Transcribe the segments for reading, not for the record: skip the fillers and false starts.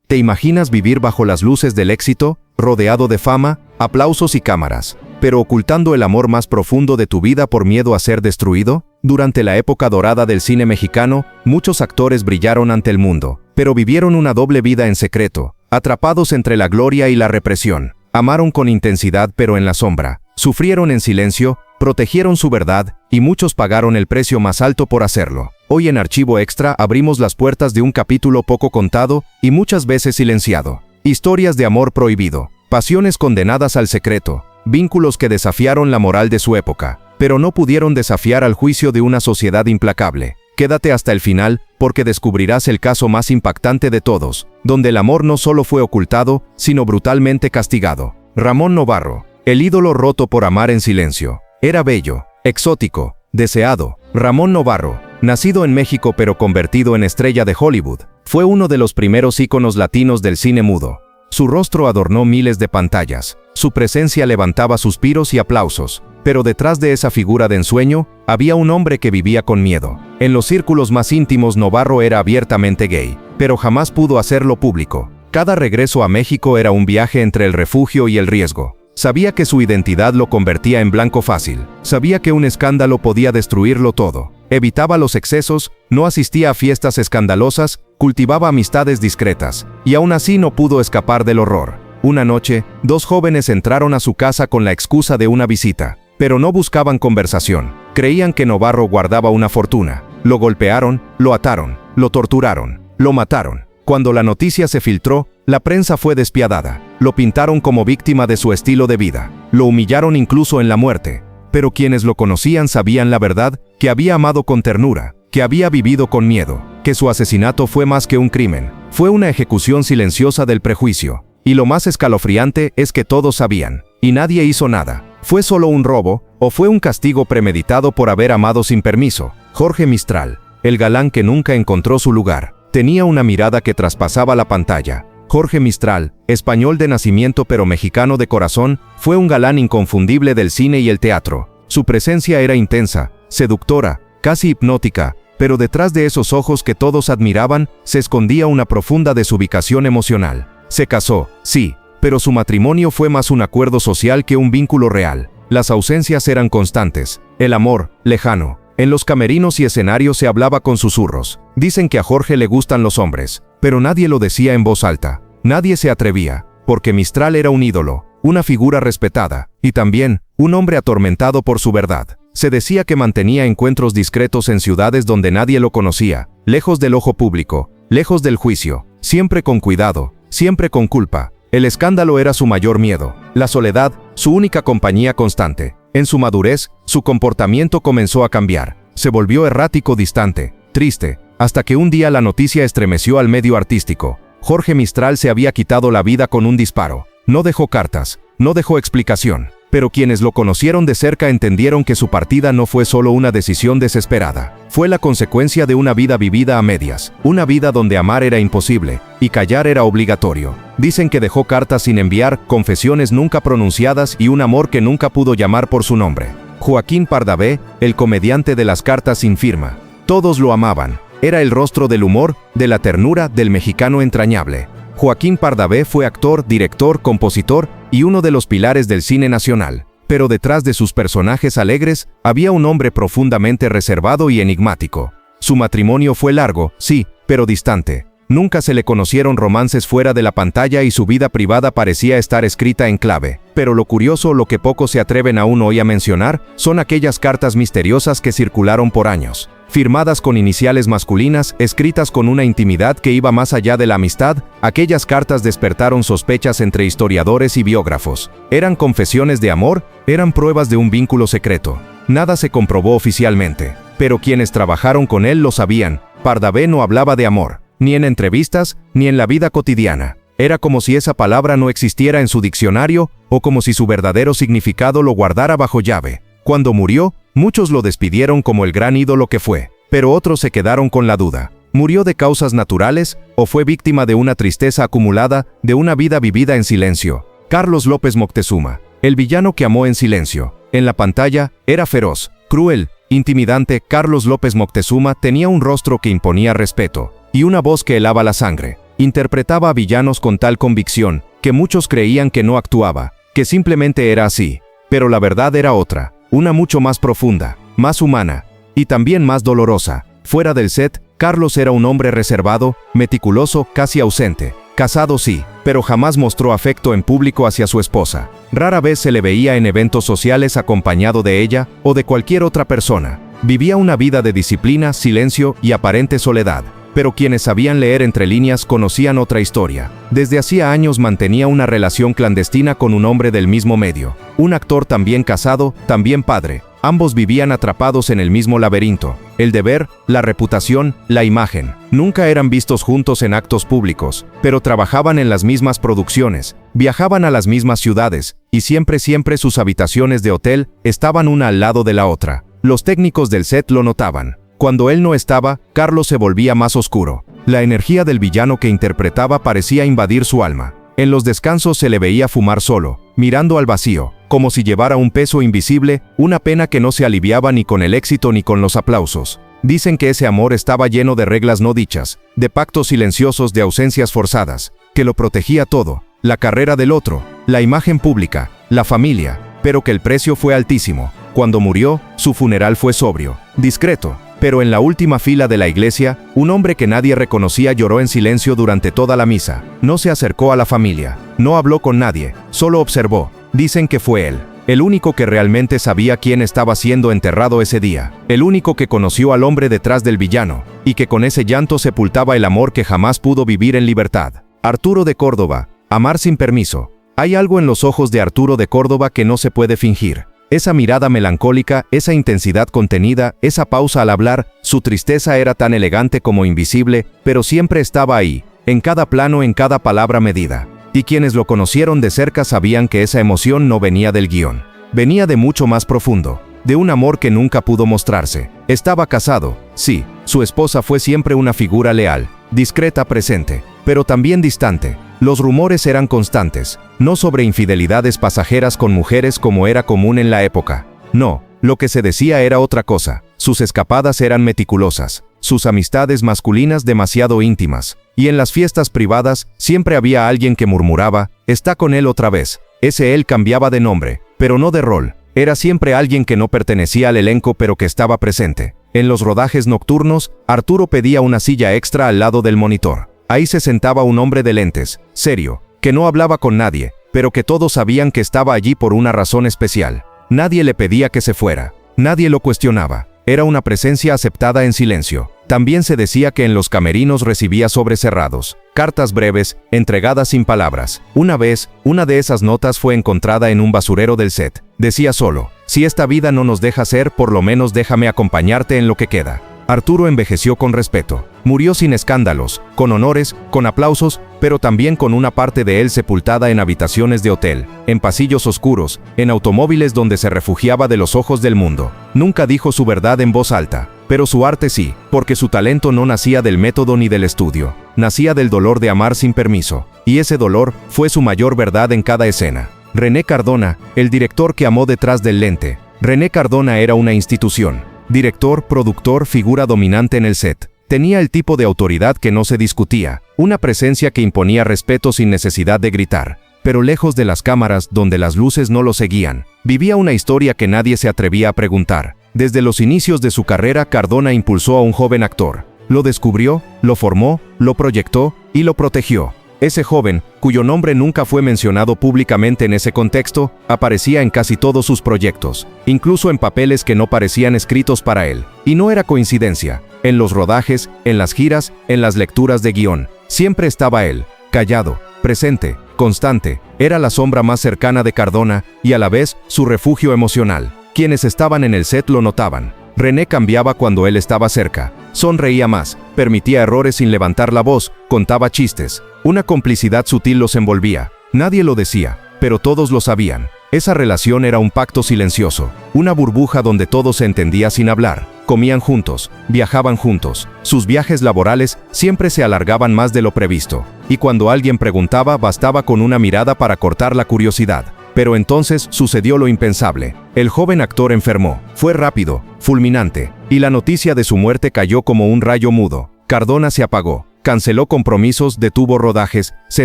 ¿Te imaginas vivir bajo las luces del éxito, rodeado de fama, aplausos y cámaras, pero ocultando el amor más profundo de tu vida por miedo a ser destruido? Durante la época dorada del cine mexicano, muchos actores brillaron ante el mundo, pero vivieron una doble vida en secreto, atrapados entre la gloria y la represión. Amaron con intensidad pero en la sombra, sufrieron en silencio, protegieron su verdad, y muchos pagaron el precio más alto por hacerlo. Hoy en Archivo Extra abrimos las puertas de un capítulo poco contado y muchas veces silenciado. Historias de amor prohibido, pasiones condenadas al secreto, vínculos que desafiaron la moral de su época, pero no pudieron desafiar al juicio de una sociedad implacable. Quédate hasta el final, porque descubrirás el caso más impactante de todos, donde el amor no solo fue ocultado, sino brutalmente castigado. Ramón Novarro, el ídolo roto por amar en silencio. Era bello, exótico, deseado. Ramón Novarro, nacido en México pero convertido en estrella de Hollywood, fue uno de los primeros íconos latinos del cine mudo. Su rostro adornó miles de pantallas, su presencia levantaba suspiros y aplausos, pero detrás de esa figura de ensueño, había un hombre que vivía con miedo. En los círculos más íntimos Novarro era abiertamente gay, pero jamás pudo hacerlo público. Cada regreso a México era un viaje entre el refugio y el riesgo. Sabía que su identidad lo convertía en blanco fácil. Sabía que un escándalo podía destruirlo todo. Evitaba los excesos, no asistía a fiestas escandalosas, cultivaba amistades discretas, y aún así no pudo escapar del horror. Una noche, dos jóvenes entraron a su casa con la excusa de una visita, pero no buscaban conversación. Creían que Novarro guardaba una fortuna. Lo golpearon, lo ataron, lo torturaron, lo mataron. Cuando la noticia se filtró, la prensa fue despiadada. Lo pintaron como víctima de su estilo de vida. Lo humillaron incluso en la muerte. Pero quienes lo conocían sabían la verdad, que había amado con ternura, que había vivido con miedo, que su asesinato fue más que un crimen. Fue una ejecución silenciosa del prejuicio. Y lo más escalofriante es que todos sabían, y nadie hizo nada. ¿Fue solo un robo, o fue un castigo premeditado por haber amado sin permiso? Jorge Mistral, el galán que nunca encontró su lugar, tenía una mirada que traspasaba la pantalla. Jorge Mistral, español de nacimiento pero mexicano de corazón, fue un galán inconfundible del cine y el teatro. Su presencia era intensa, seductora, casi hipnótica, pero detrás de esos ojos que todos admiraban, se escondía una profunda desubicación emocional. Se casó, sí, pero su matrimonio fue más un acuerdo social que un vínculo real. Las ausencias eran constantes, el amor, lejano. En los camerinos y escenarios se hablaba con susurros. Dicen que a Jorge le gustan los hombres, pero nadie lo decía en voz alta. Nadie se atrevía, porque Mistral era un ídolo, una figura respetada, y también, un hombre atormentado por su verdad. Se decía que mantenía encuentros discretos en ciudades donde nadie lo conocía, lejos del ojo público, lejos del juicio, siempre con cuidado, siempre con culpa. El escándalo era su mayor miedo, la soledad, su única compañía constante. En su madurez, su comportamiento comenzó a cambiar. Se volvió errático, distante, triste, hasta que un día la noticia estremeció al medio artístico. Jorge Mistral se había quitado la vida con un disparo. No dejó cartas, no dejó explicación. Pero quienes lo conocieron de cerca entendieron que su partida no fue solo una decisión desesperada. Fue la consecuencia de una vida vivida a medias, una vida donde amar era imposible, y callar era obligatorio. Dicen que dejó cartas sin enviar, confesiones nunca pronunciadas y un amor que nunca pudo llamar por su nombre. Joaquín Pardavé, el comediante de las cartas sin firma. Todos lo amaban. Era el rostro del humor, de la ternura, del mexicano entrañable. Joaquín Pardavé fue actor, director, compositor y uno de los pilares del cine nacional. Pero detrás de sus personajes alegres, había un hombre profundamente reservado y enigmático. Su matrimonio fue largo, sí, pero distante. Nunca se le conocieron romances fuera de la pantalla y su vida privada parecía estar escrita en clave. Pero lo curioso, lo que pocos se atreven aún hoy a mencionar, son aquellas cartas misteriosas que circularon por años. Firmadas con iniciales masculinas, escritas con una intimidad que iba más allá de la amistad, aquellas cartas despertaron sospechas entre historiadores y biógrafos. ¿Eran confesiones de amor? ¿Eran pruebas de un vínculo secreto? Nada se comprobó oficialmente, pero quienes trabajaron con él lo sabían. Pardavé no hablaba de amor, ni en entrevistas, ni en la vida cotidiana. Era como si esa palabra no existiera en su diccionario, o como si su verdadero significado lo guardara bajo llave. Cuando murió, muchos lo despidieron como el gran ídolo que fue, pero otros se quedaron con la duda. ¿Murió de causas naturales o fue víctima de una tristeza acumulada, de una vida vivida en silencio? Carlos López Moctezuma, el villano que amó en silencio. En la pantalla, era feroz, cruel, intimidante. Carlos López Moctezuma tenía un rostro que imponía respeto y una voz que helaba la sangre. Interpretaba a villanos con tal convicción, que muchos creían que no actuaba, que simplemente era así. Pero la verdad era otra, una mucho más profunda, más humana, y también más dolorosa. Fuera del set, Carlos era un hombre reservado, meticuloso, casi ausente. Casado sí, pero jamás mostró afecto en público hacia su esposa. Rara vez se le veía en eventos sociales acompañado de ella o de cualquier otra persona. Vivía una vida de disciplina, silencio y aparente soledad. Pero quienes sabían leer entre líneas conocían otra historia. Desde hacía años mantenía una relación clandestina con un hombre del mismo medio. Un actor también casado, también padre. Ambos vivían atrapados en el mismo laberinto. El deber, la reputación, la imagen. Nunca eran vistos juntos en actos públicos, pero trabajaban en las mismas producciones, viajaban a las mismas ciudades, y siempre sus habitaciones de hotel estaban una al lado de la otra. Los técnicos del set lo notaban. Cuando él no estaba, Carlos se volvía más oscuro. La energía del villano que interpretaba parecía invadir su alma. En los descansos se le veía fumar solo, mirando al vacío, como si llevara un peso invisible, una pena que no se aliviaba ni con el éxito ni con los aplausos. Dicen que ese amor estaba lleno de reglas no dichas, de pactos silenciosos, de ausencias forzadas, que lo protegía todo, la carrera del otro, la imagen pública, la familia, pero que el precio fue altísimo. Cuando murió, su funeral fue sobrio, discreto. Pero en la última fila de la iglesia, un hombre que nadie reconocía lloró en silencio durante toda la misa. No se acercó a la familia, no habló con nadie, solo observó. Dicen que fue él, el único que realmente sabía quién estaba siendo enterrado ese día, el único que conoció al hombre detrás del villano, y que con ese llanto sepultaba el amor que jamás pudo vivir en libertad. Arturo de Córdoba, amar sin permiso. Hay algo en los ojos de Arturo de Córdoba que no se puede fingir. Esa mirada melancólica, esa intensidad contenida, esa pausa al hablar, su tristeza era tan elegante como invisible, pero siempre estaba ahí, en cada plano, en cada palabra medida. Y quienes lo conocieron de cerca sabían que esa emoción no venía del guión. Venía de mucho más profundo, de un amor que nunca pudo mostrarse. Estaba casado, sí, su esposa fue siempre una figura leal, discreta, presente, pero también distante. Los rumores eran constantes, no sobre infidelidades pasajeras con mujeres como era común en la época. No, lo que se decía era otra cosa. Sus escapadas eran meticulosas, sus amistades masculinas demasiado íntimas. Y en las fiestas privadas, siempre había alguien que murmuraba, está con él otra vez. Ese él cambiaba de nombre, pero no de rol. Era siempre alguien que no pertenecía al elenco pero que estaba presente. En los rodajes nocturnos, Arturo pedía una silla extra al lado del monitor. Ahí se sentaba un hombre de lentes, serio, que no hablaba con nadie, pero que todos sabían que estaba allí por una razón especial. Nadie le pedía que se fuera, nadie lo cuestionaba. Era una presencia aceptada en silencio. También se decía que en los camerinos recibía sobres cerrados, cartas breves, entregadas sin palabras. Una vez, una de esas notas fue encontrada en un basurero del set. Decía solo, si esta vida no nos deja ser, por lo menos déjame acompañarte en lo que queda. Arturo envejeció con respeto. Murió sin escándalos, con honores, con aplausos, pero también con una parte de él sepultada en habitaciones de hotel, en pasillos oscuros, en automóviles donde se refugiaba de los ojos del mundo. Nunca dijo su verdad en voz alta, pero su arte sí, porque su talento no nacía del método ni del estudio, nacía del dolor de amar sin permiso, y ese dolor fue su mayor verdad en cada escena. René Cardona, el director que amó detrás del lente. René Cardona era una institución. Director, productor, figura dominante en el set. Tenía el tipo de autoridad que no se discutía, una presencia que imponía respeto sin necesidad de gritar. Pero lejos de las cámaras, donde las luces no lo seguían, vivía una historia que nadie se atrevía a preguntar. Desde los inicios de su carrera, Cardona impulsó a un joven actor. Lo descubrió, lo formó, lo proyectó y lo protegió. Ese joven, cuyo nombre nunca fue mencionado públicamente en ese contexto, aparecía en casi todos sus proyectos, incluso en papeles que no parecían escritos para él. Y no era coincidencia. En los rodajes, en las giras, en las lecturas de guión, siempre estaba él, callado, presente, constante. Era la sombra más cercana de Cardona y a la vez su refugio emocional. Quienes estaban en el set lo notaban. René cambiaba cuando él estaba cerca. Sonreía más, permitía errores sin levantar la voz, contaba chistes. Una complicidad sutil los envolvía. Nadie lo decía, pero todos lo sabían. Esa relación era un pacto silencioso, una burbuja donde todo se entendía sin hablar. Comían juntos, viajaban juntos. Sus viajes laborales siempre se alargaban más de lo previsto. Y cuando alguien preguntaba, bastaba con una mirada para cortar la curiosidad. Pero entonces sucedió lo impensable. El joven actor enfermó. Fue rápido, fulminante, y la noticia de su muerte cayó como un rayo mudo. Cardona se apagó. canceló compromisos, detuvo rodajes, se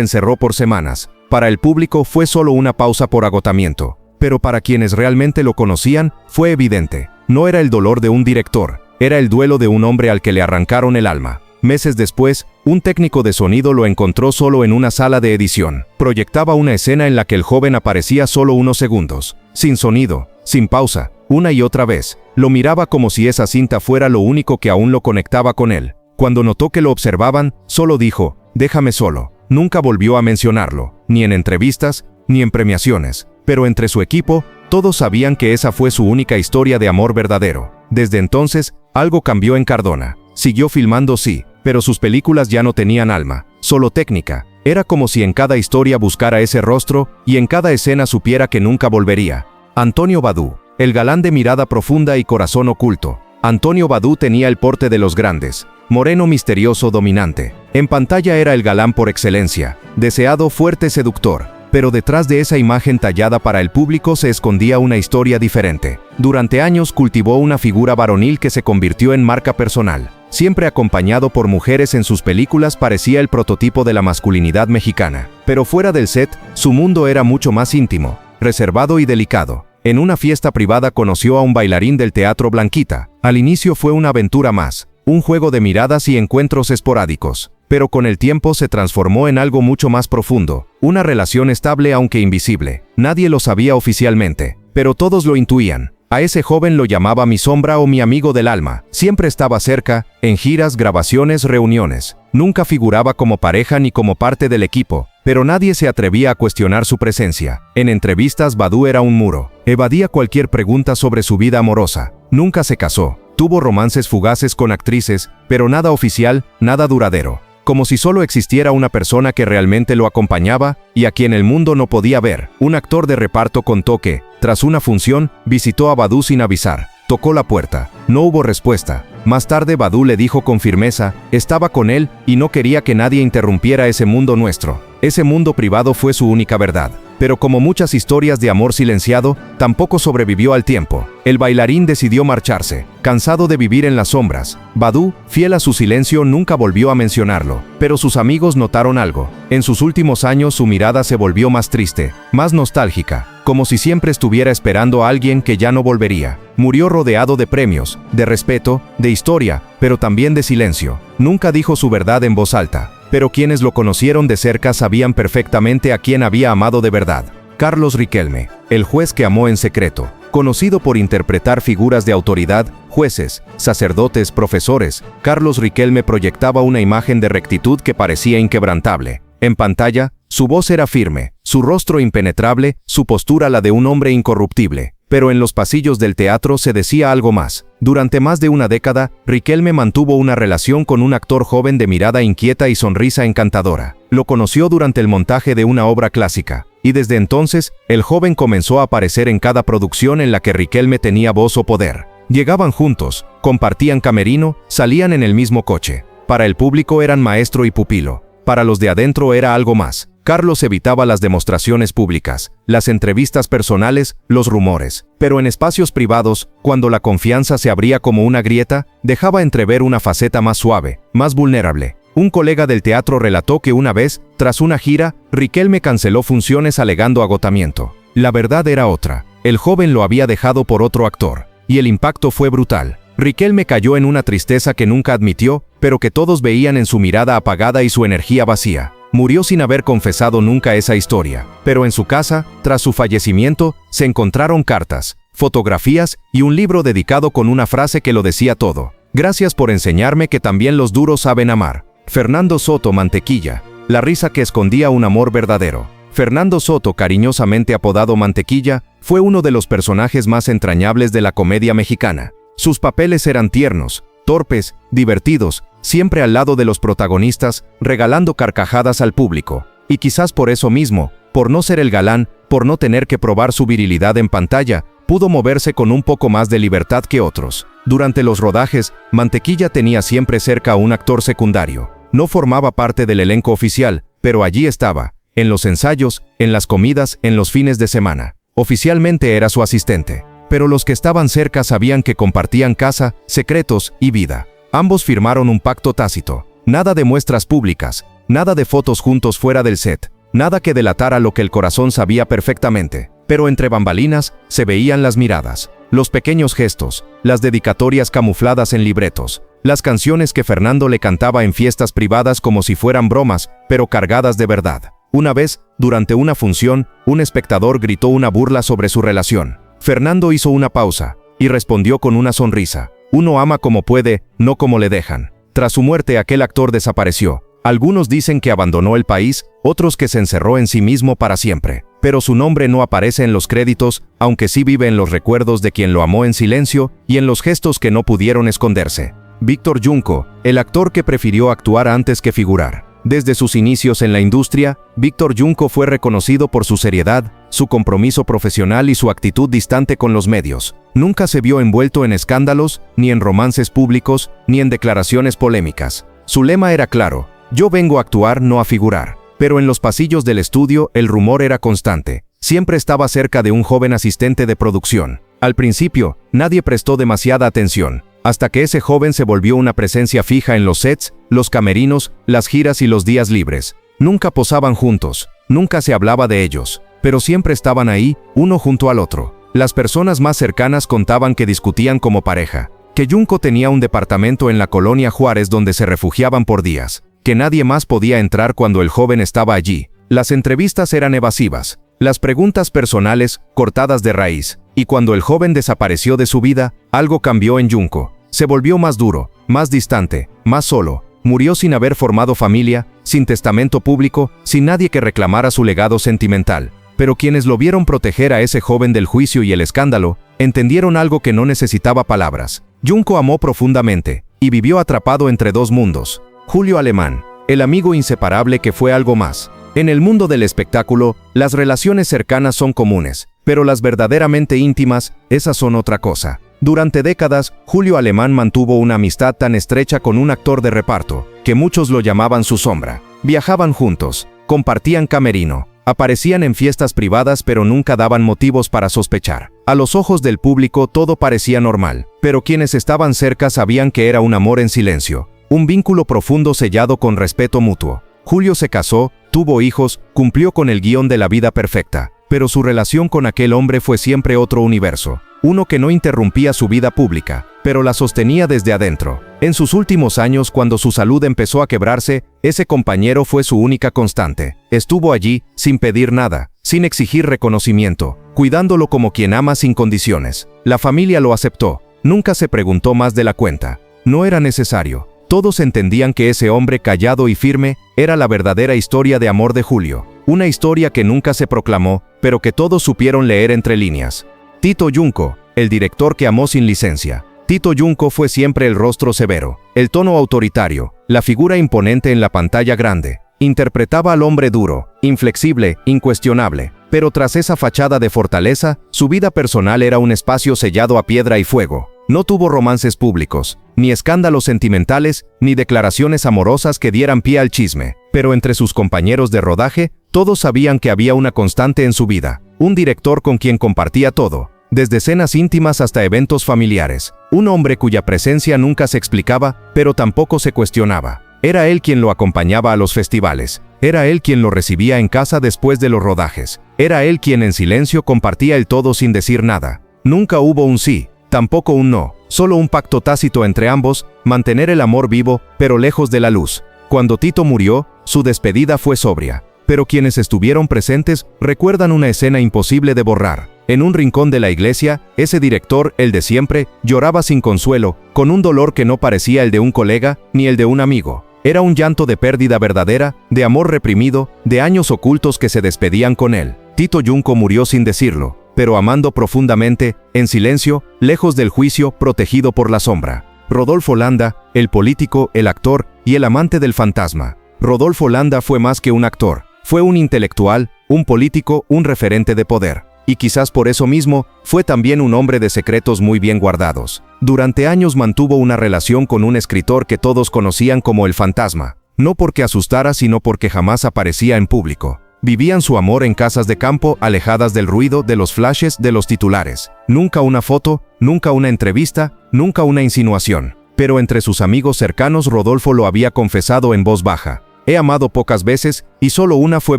encerró por semanas. Para el público fue solo una pausa por agotamiento, pero para quienes realmente lo conocían, fue evidente. No era el dolor de un director, era el duelo de un hombre al que le arrancaron el alma. Meses después, un técnico de sonido lo encontró solo en una sala de edición. Proyectaba una escena en la que el joven aparecía solo unos segundos, sin sonido, sin pausa, una y otra vez. Lo miraba como si esa cinta fuera lo único que aún lo conectaba con él. Cuando notó que lo observaban, solo dijo, «Déjame solo». Nunca volvió a mencionarlo, ni en entrevistas, ni en premiaciones. Pero entre su equipo, todos sabían que esa fue su única historia de amor verdadero. Desde entonces, algo cambió en Cardona. Siguió filmando, sí, pero sus películas ya no tenían alma, solo técnica. Era como si en cada historia buscara ese rostro y en cada escena supiera que nunca volvería. Antonio Badú, el galán de mirada profunda y corazón oculto. Antonio Badú tenía el porte de los grandes. Moreno, misterioso, dominante. En pantalla era el galán por excelencia, deseado, fuerte, seductor. Pero detrás de esa imagen tallada para el público se escondía una historia diferente. Durante años cultivó una figura varonil que se convirtió en marca personal. Siempre acompañado por mujeres en sus películas, parecía el prototipo de la masculinidad mexicana. Pero fuera del set, su mundo era mucho más íntimo, reservado y delicado. En una fiesta privada conoció a un bailarín del Teatro Blanquita. Al inicio fue una aventura más, un juego de miradas y encuentros esporádicos. Pero con el tiempo se transformó en algo mucho más profundo, una relación estable aunque invisible. Nadie lo sabía oficialmente, pero todos lo intuían. A ese joven lo llamaba mi sombra o mi amigo del alma. Siempre estaba cerca, en giras, grabaciones, reuniones. Nunca figuraba como pareja ni como parte del equipo, pero nadie se atrevía a cuestionar su presencia. En entrevistas, Badú era un muro. Evadía cualquier pregunta sobre su vida amorosa. Nunca se casó. Tuvo romances fugaces con actrices, pero nada oficial, nada duradero. Como si solo existiera una persona que realmente lo acompañaba y a quien el mundo no podía ver. Un actor de reparto contó que, tras una función, visitó a Badú sin avisar. Tocó la puerta. No hubo respuesta. Más tarde Badú le dijo con firmeza, estaba con él y no quería que nadie interrumpiera ese mundo nuestro. Ese mundo privado fue su única verdad. Pero como muchas historias de amor silenciado, tampoco sobrevivió al tiempo. El bailarín decidió marcharse, cansado de vivir en las sombras. Badú, fiel a su silencio, nunca volvió a mencionarlo. Pero sus amigos notaron algo. En sus últimos años su mirada se volvió más triste, más nostálgica, como si siempre estuviera esperando a alguien que ya no volvería. Murió rodeado de premios, de respeto, de historia, pero también de silencio. Nunca dijo su verdad en voz alta. Pero quienes lo conocieron de cerca sabían perfectamente a quién había amado de verdad. Carlos Riquelme, el juez que amó en secreto. Conocido por interpretar figuras de autoridad, jueces, sacerdotes, profesores, Carlos Riquelme proyectaba una imagen de rectitud que parecía inquebrantable. En pantalla, su voz era firme, su rostro impenetrable, su postura la de un hombre incorruptible. Pero en los pasillos del teatro se decía algo más. Durante más de una década, Riquelme mantuvo una relación con un actor joven de mirada inquieta y sonrisa encantadora. Lo conoció durante el montaje de una obra clásica, y desde entonces, el joven comenzó a aparecer en cada producción en la que Riquelme tenía voz o poder. Llegaban juntos, compartían camerino, salían en el mismo coche. Para el público eran maestro y pupilo. Para los de adentro era algo más. Carlos evitaba las demostraciones públicas, las entrevistas personales, los rumores. Pero en espacios privados, cuando la confianza se abría como una grieta, dejaba entrever una faceta más suave, más vulnerable. Un colega del teatro relató que una vez, tras una gira, Riquelme canceló funciones alegando agotamiento. La verdad era otra. El joven lo había dejado por otro actor. Y el impacto fue brutal. Riquelme cayó en una tristeza que nunca admitió, pero que todos veían en su mirada apagada y su energía vacía. Murió sin haber confesado nunca esa historia. Pero en su casa, tras su fallecimiento, se encontraron cartas, fotografías y un libro dedicado con una frase que lo decía todo. Gracias por enseñarme que también los duros saben amar. Fernando Soto Mantequilla. La risa que escondía un amor verdadero. Fernando Soto, cariñosamente apodado Mantequilla, fue uno de los personajes más entrañables de la comedia mexicana. Sus papeles eran tiernos, torpes, divertidos, siempre al lado de los protagonistas, regalando carcajadas al público. Y quizás por eso mismo, por no ser el galán, por no tener que probar su virilidad en pantalla, pudo moverse con un poco más de libertad que otros. Durante los rodajes, Mantequilla tenía siempre cerca a un actor secundario. No formaba parte del elenco oficial, pero allí estaba, en los ensayos, en las comidas, en los fines de semana. Oficialmente era su asistente. Pero los que estaban cerca sabían que compartían casa, secretos y vida. Ambos firmaron un pacto tácito. nada de muestras públicas, nada de fotos juntos fuera del set, nada que delatara lo que el corazón sabía perfectamente. Pero entre bambalinas se veían las miradas, los pequeños gestos, las dedicatorias camufladas en libretos, las canciones que Fernando le cantaba en fiestas privadas como si fueran bromas, pero cargadas de verdad. Una vez, durante una función, un espectador gritó una burla sobre su relación. Fernando hizo una pausa y respondió con una sonrisa: uno ama como puede, no como le dejan. Tras su muerte, aquel actor desapareció. Algunos dicen que abandonó el país, otros que se encerró en sí mismo para siempre. Pero su nombre no aparece en los créditos, aunque sí vive en los recuerdos de quien lo amó en silencio y en los gestos que no pudieron esconderse. Víctor Junco, el actor que prefirió actuar antes que figurar. Desde sus inicios en la industria, Víctor Junco fue reconocido por su seriedad, su compromiso profesional y su actitud distante con los medios. Nunca se vio envuelto en escándalos, ni en romances públicos, ni en declaraciones polémicas. Su lema era claro: yo vengo a actuar, no a figurar. Pero en los pasillos del estudio el rumor era constante. Siempre estaba cerca de un joven asistente de producción. Al principio, nadie prestó demasiada atención, hasta que ese joven se volvió una presencia fija en los sets, los camerinos, las giras y los días libres. Nunca posaban juntos, nunca se hablaba de ellos, pero siempre estaban ahí, uno junto al otro. Las personas más cercanas contaban que discutían como pareja, que Junco tenía un departamento en la colonia Juárez donde se refugiaban por días, que nadie más podía entrar cuando el joven estaba allí. Las entrevistas eran evasivas, las preguntas personales cortadas de raíz, y cuando el joven desapareció de su vida, algo cambió en Junco. Se volvió más duro, más distante, más solo. Murió sin haber formado familia, sin testamento público, sin nadie que reclamara su legado sentimental. Pero quienes lo vieron proteger a ese joven del juicio y el escándalo, entendieron algo que no necesitaba palabras. Junco amó profundamente, y vivió atrapado entre dos mundos. Julio Alemán, el amigo inseparable que fue algo más. En el mundo del espectáculo, las relaciones cercanas son comunes, pero las verdaderamente íntimas, esas son otra cosa. Durante décadas, Julio Alemán mantuvo una amistad tan estrecha con un actor de reparto, que muchos lo llamaban su sombra. Viajaban juntos, compartían camerino, aparecían en fiestas privadas pero nunca daban motivos para sospechar. A los ojos del público todo parecía normal, pero quienes estaban cerca sabían que era un amor en silencio, un vínculo profundo sellado con respeto mutuo. Julio se casó, tuvo hijos, cumplió con el guión de la vida perfecta, pero su relación con aquel hombre fue siempre otro universo. Uno que no interrumpía su vida pública, pero la sostenía desde adentro. En sus últimos años, cuando su salud empezó a quebrarse, ese compañero fue su única constante. Estuvo allí, sin pedir nada, sin exigir reconocimiento, cuidándolo como quien ama sin condiciones. La familia lo aceptó, nunca se preguntó más de la cuenta. No era necesario. Todos entendían que ese hombre callado y firme era la verdadera historia de amor de Julio. Una historia que nunca se proclamó, pero que todos supieron leer entre líneas. Tito Junco, el director que amó sin licencia. Tito Junco fue siempre el rostro severo, el tono autoritario, la figura imponente en la pantalla grande. Interpretaba al hombre duro, inflexible, incuestionable, pero tras esa fachada de fortaleza, su vida personal era un espacio sellado a piedra y fuego. No tuvo romances públicos, ni escándalos sentimentales, ni declaraciones amorosas que dieran pie al chisme, pero entre sus compañeros de rodaje, todos sabían que había una constante en su vida, un director con quien compartía todo, desde cenas íntimas hasta eventos familiares, un hombre cuya presencia nunca se explicaba, pero tampoco se cuestionaba. Era él quien lo acompañaba a los festivales, era él quien lo recibía en casa después de los rodajes, era él quien en silencio compartía el todo sin decir nada. Nunca hubo un sí, tampoco un no, solo un pacto tácito entre ambos, mantener el amor vivo, pero lejos de la luz. Cuando Tito murió, su despedida fue sobria, pero quienes estuvieron presentes recuerdan una escena imposible de borrar. En un rincón de la iglesia, ese director, el de siempre, lloraba sin consuelo, con un dolor que no parecía el de un colega, ni el de un amigo. Era un llanto de pérdida verdadera, de amor reprimido, de años ocultos que se despedían con él. Tito Junco murió sin decirlo, pero amando profundamente, en silencio, lejos del juicio, protegido por la sombra. Rodolfo Landa, el político, el actor y el amante del fantasma. Rodolfo Landa fue más que un actor, fue un intelectual, un político, un referente de poder. Y quizás por eso mismo, fue también un hombre de secretos muy bien guardados. Durante años mantuvo una relación con un escritor que todos conocían como el fantasma, no porque asustara sino porque jamás aparecía en público. Vivían su amor en casas de campo, alejadas del ruido, de los flashes, de los titulares. Nunca una foto, nunca una entrevista, nunca una insinuación. pero entre sus amigos cercanos Rodolfo lo había confesado en voz baja. He amado pocas veces, y solo una fue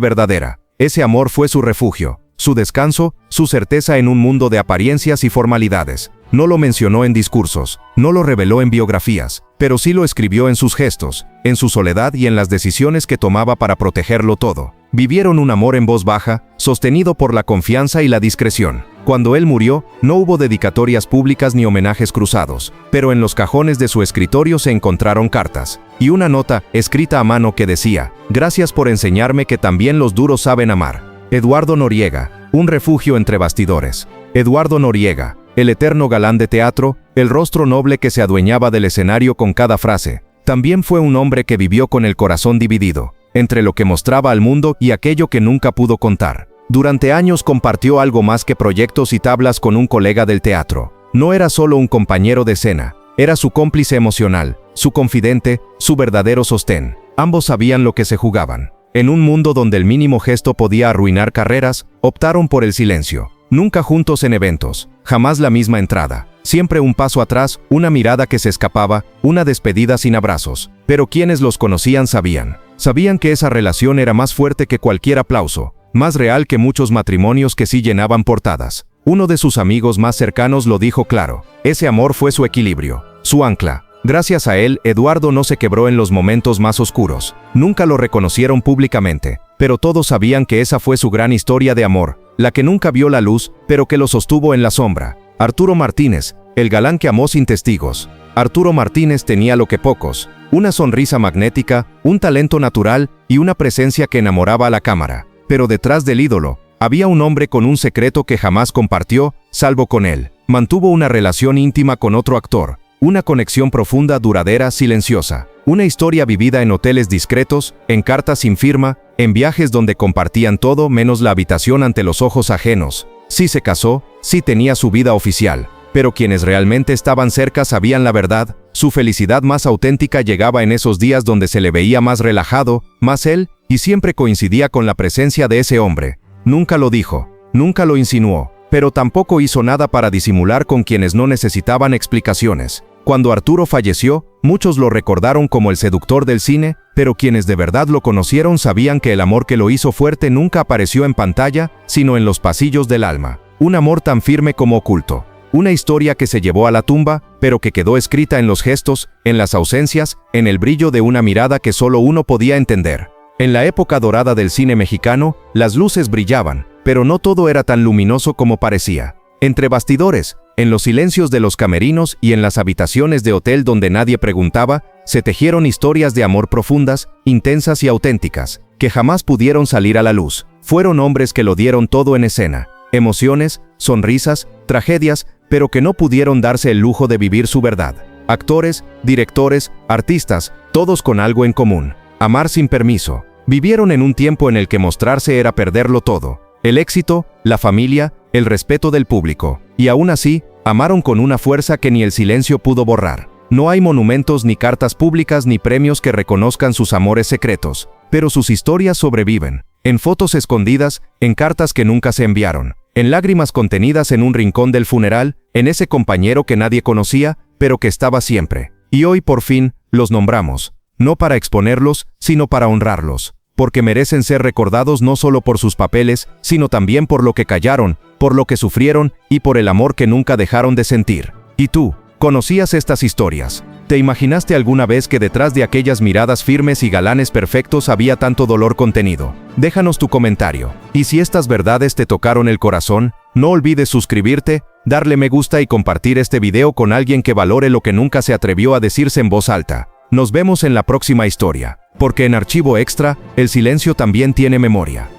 verdadera. Ese amor fue su refugio, su descanso, su certeza en un mundo de apariencias y formalidades. No lo mencionó en discursos, no lo reveló en biografías, pero sí lo escribió en sus gestos, en su soledad y en las decisiones que tomaba para protegerlo todo. Vivieron un amor en voz baja, sostenido por la confianza y la discreción. Cuando él murió, no hubo dedicatorias públicas ni homenajes cruzados, pero en los cajones de su escritorio se encontraron cartas, y una nota, escrita a mano que decía: «Gracias por enseñarme que también los duros saben amar. Eduardo Noriega, un refugio entre bastidores». Eduardo Noriega, el eterno galán de teatro, el rostro noble que se adueñaba del escenario con cada frase, también fue un hombre que vivió con el corazón dividido, entre lo que mostraba al mundo y aquello que nunca pudo contar. Durante años compartió algo más que proyectos y tablas con un colega del teatro. No era solo un compañero de escena, era su cómplice emocional, su confidente, su verdadero sostén. Ambos sabían lo que se jugaban. En un mundo donde el mínimo gesto podía arruinar carreras, optaron por el silencio. Nunca juntos en eventos, jamás la misma entrada. Siempre un paso atrás, una mirada que se escapaba, una despedida sin abrazos. Pero quienes los conocían sabían. Sabían que esa relación era más fuerte que cualquier aplauso, más real que muchos matrimonios que sí llenaban portadas. Uno de sus amigos más cercanos lo dijo claro: ese amor fue su equilibrio, su ancla. Gracias a él, Eduardo no se quebró en los momentos más oscuros. Nunca lo reconocieron públicamente, pero todos sabían que esa fue su gran historia de amor, la que nunca vio la luz, pero que lo sostuvo en la sombra. Arturo Martínez, el galán que amó sin testigos. Arturo Martínez tenía lo que pocos: una sonrisa magnética, un talento natural y una presencia que enamoraba a la cámara. Pero detrás del ídolo, había un hombre con un secreto que jamás compartió, salvo con él. Mantuvo una relación íntima con otro actor, una conexión profunda, duradera, silenciosa. Una historia vivida en hoteles discretos, en cartas sin firma, en viajes donde compartían todo menos la habitación ante los ojos ajenos. Sí se casó, sí tenía su vida oficial, pero quienes realmente estaban cerca sabían la verdad. Su felicidad más auténtica llegaba en esos días donde se le veía más relajado, más él, y siempre coincidía con la presencia de ese hombre. Nunca lo dijo, nunca lo insinuó, pero tampoco hizo nada para disimular con quienes no necesitaban explicaciones. Cuando Arturo falleció, muchos lo recordaron como el seductor del cine, pero quienes de verdad lo conocieron sabían que el amor que lo hizo fuerte nunca apareció en pantalla, sino en los pasillos del alma. Un amor tan firme como oculto. Una historia que se llevó a la tumba, pero que quedó escrita en los gestos, en las ausencias, en el brillo de una mirada que solo uno podía entender. En la época dorada del cine mexicano, las luces brillaban, pero no todo era tan luminoso como parecía. Entre bastidores, en los silencios de los camerinos y en las habitaciones de hotel donde nadie preguntaba, se tejieron historias de amor profundas, intensas y auténticas, que jamás pudieron salir a la luz. Fueron hombres que lo dieron todo en escena. Emociones, sonrisas, tragedias, pero que no pudieron darse el lujo de vivir su verdad. Actores, directores, artistas, todos con algo en común: amar sin permiso. Vivieron en un tiempo en el que mostrarse era perderlo todo: el éxito, la familia, el respeto del público. Y aún así, amaron con una fuerza que ni el silencio pudo borrar. No hay monumentos ni cartas públicas ni premios que reconozcan sus amores secretos, pero sus historias sobreviven, en fotos escondidas, en cartas que nunca se enviaron, en lágrimas contenidas en un rincón del funeral, en ese compañero que nadie conocía, pero que estaba siempre. Y hoy por fin, los nombramos, no para exponerlos, sino para honrarlos, porque merecen ser recordados no solo por sus papeles, sino también por lo que callaron, por lo que sufrieron y por el amor que nunca dejaron de sentir. ¿Y tú, conocías estas historias? ¿Te imaginaste alguna vez que detrás de aquellas miradas firmes y galanes perfectos había tanto dolor contenido? Déjanos tu comentario. Y si estas verdades te tocaron el corazón, no olvides suscribirte, darle me gusta y compartir este video con alguien que valore lo que nunca se atrevió a decirse en voz alta. Nos vemos en la próxima historia, porque en Archivo Extra, el silencio también tiene memoria.